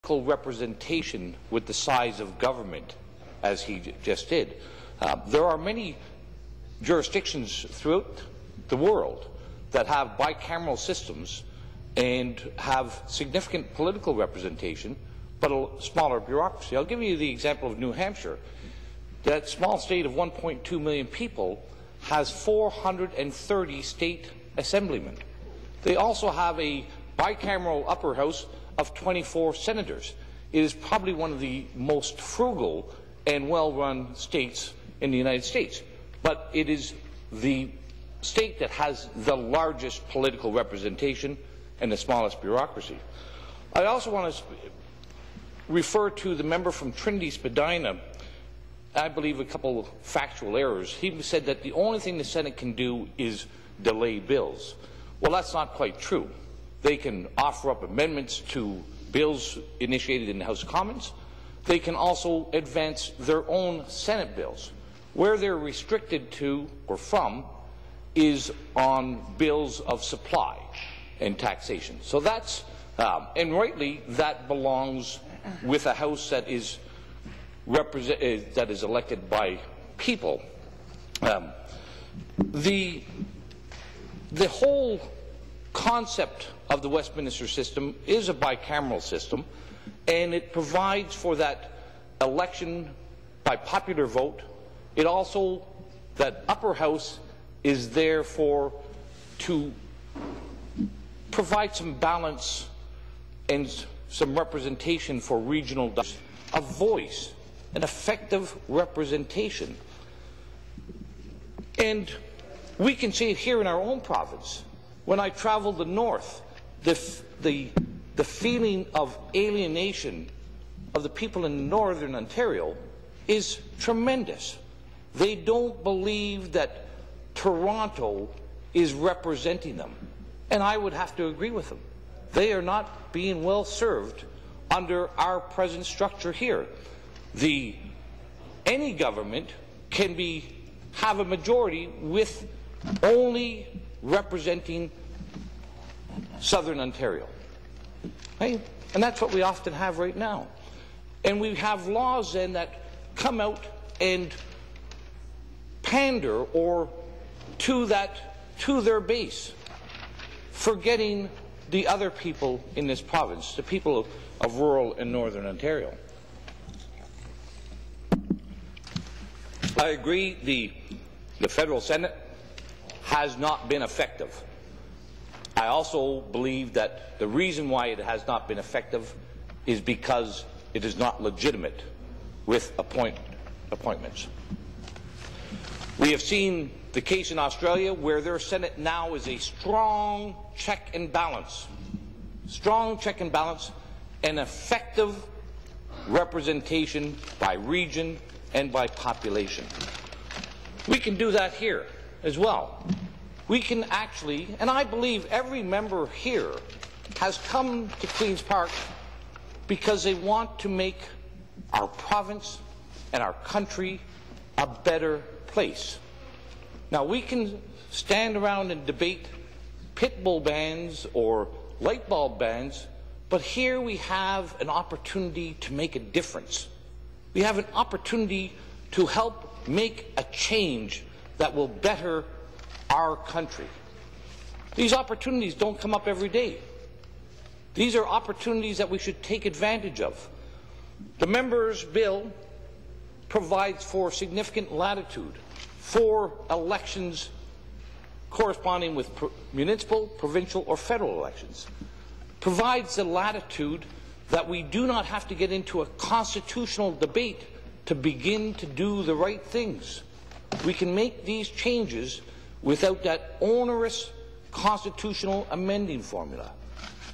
identical representation with the size of government as he just did. There are many jurisdictions throughout the world that have bicameral systems and have significant political representation, but a smaller bureaucracy. I'll give you the example of New Hampshire. That small state of 1.2 million people has 430 state assemblymen. They also have a bicameral upper house of 24 senators. It is probably one of the most frugal and well-run states in the United States, but it is the state that has the largest political representation and the smallest bureaucracy. I also want to refer to the member from Trinity Spadina. I believe a couple of factual errors. He said that the only thing the Senate can do is delay bills. Well, that's not quite true. They can offer up amendments to bills initiated in the House of Commons. They can also advance their own Senate bills. Where they're restricted to or from is on bills of supply and taxation. So that's, and rightly, that belongs with a House that is elected by people. The whole concept of the Westminster system is a bicameral system, and it provides for that election by popular vote. It also, that upper house is there to provide some balance and some representation for regional, a voice, an effective representation. And we can see it here in our own province. When I travel the north, the feeling of alienation of the people in northern Ontario is tremendous. They don't believe that Toronto is representing them. And I would have to agree with them. They are not being well served under our present structure here. Any government can have a majority with only representing Southern Ontario. Right? And that's what we often have right now. And we have laws then that come out and pander to their base, forgetting the other people in this province, the people of rural and northern Ontario. I agree the federal Senate has not been effective. I also believe that the reason why it has not been effective is because it is not legitimate with appointments. We have seen the case in Australia where their Senate now is a strong check and balance, and effective representation by region and by population. We can do that here as well. We can actually, and I believe every member here has come to Queen's Park because they want to make our province and our country a better place. Now, we can stand around and debate pit bull bans or light bulb bans, but here we have an opportunity to make a difference. We have an opportunity to help make a change that will better our country. These opportunities don't come up every day. These are opportunities that we should take advantage of. The member's bill provides for significant latitude for elections corresponding with municipal, provincial, or federal elections. Provides the latitude that we do not have to get into a constitutional debate to begin to do the right things. We can make these changes without that onerous constitutional amending formula.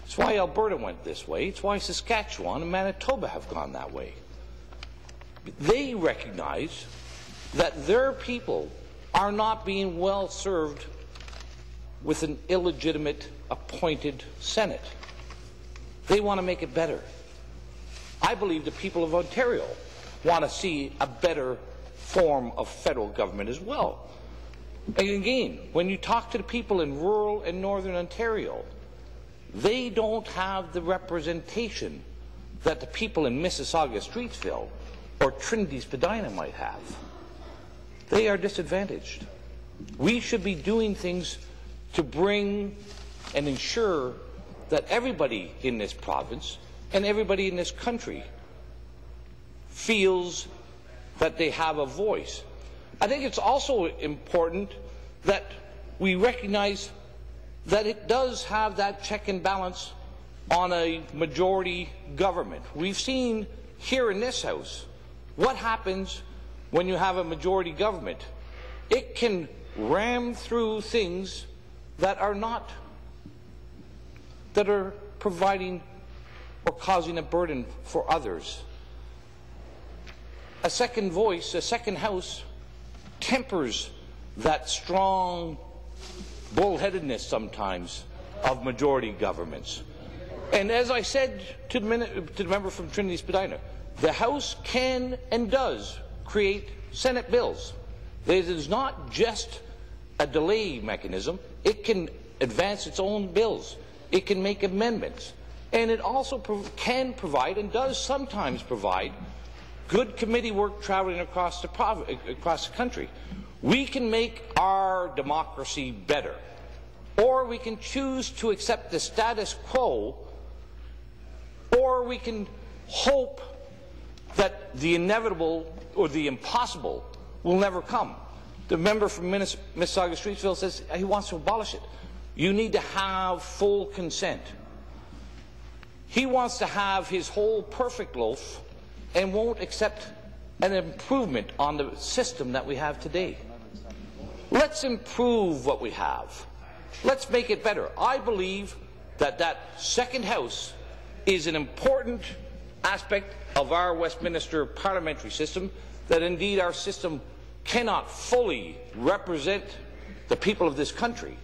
That's why Alberta went this way. It's why Saskatchewan and Manitoba have gone that way. They recognize that their people are not being well served with an illegitimate appointed Senate. They want to make it better. I believe the people of Ontario want to see a better form of federal government as well. And again, when you talk to the people in rural and northern Ontario, they don't have the representation that the people in Mississauga-Streetsville or Trinity-Spadina might have. They are disadvantaged. We should be doing things to bring and ensure that everybody in this province and everybody in this country feels that they have a voice. I think it's also important that we recognize that it does have that check and balance on a majority government. We've seen here in this House what happens when you have a majority government. It can ram through things that are providing or causing a burden for others. A second voice, a second House, tempers that strong bullheadedness sometimes of majority governments. And as I said to the member from Trinity-Spadina, the House can and does create Senate bills. It is not just a delay mechanism. It can advance its own bills. It can make amendments. And it also can provide, and does sometimes provide, good committee work traveling across the country. We can make our democracy better, or we can choose to accept the status quo, or we can hope that the inevitable or the impossible will never come. The member from Mississauga-Streetsville says he wants to abolish it. You need to have full consent. He wants to have his whole perfect loaf and won't accept an improvement on the system that we have today. Let's improve what we have. Let's make it better. I believe that that second House is an important aspect of our Westminster parliamentary system, that indeed our system cannot fully represent the people of this country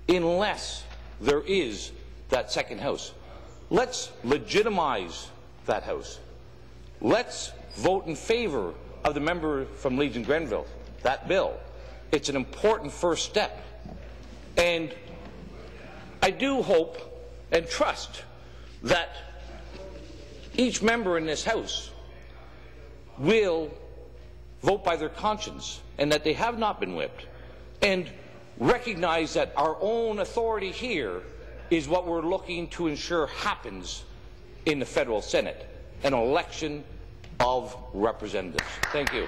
unless there is that second House. Let's legitimize that House. Let's vote in favour of the member from Leeds and Grenville, that bill. It's an important first step. And I do hope and trust that each member in this House will vote by their conscience and that they have not been whipped, and recognize that our own authority here is what we're looking to ensure happens in the Federal Senate, an election of representatives. Thank you.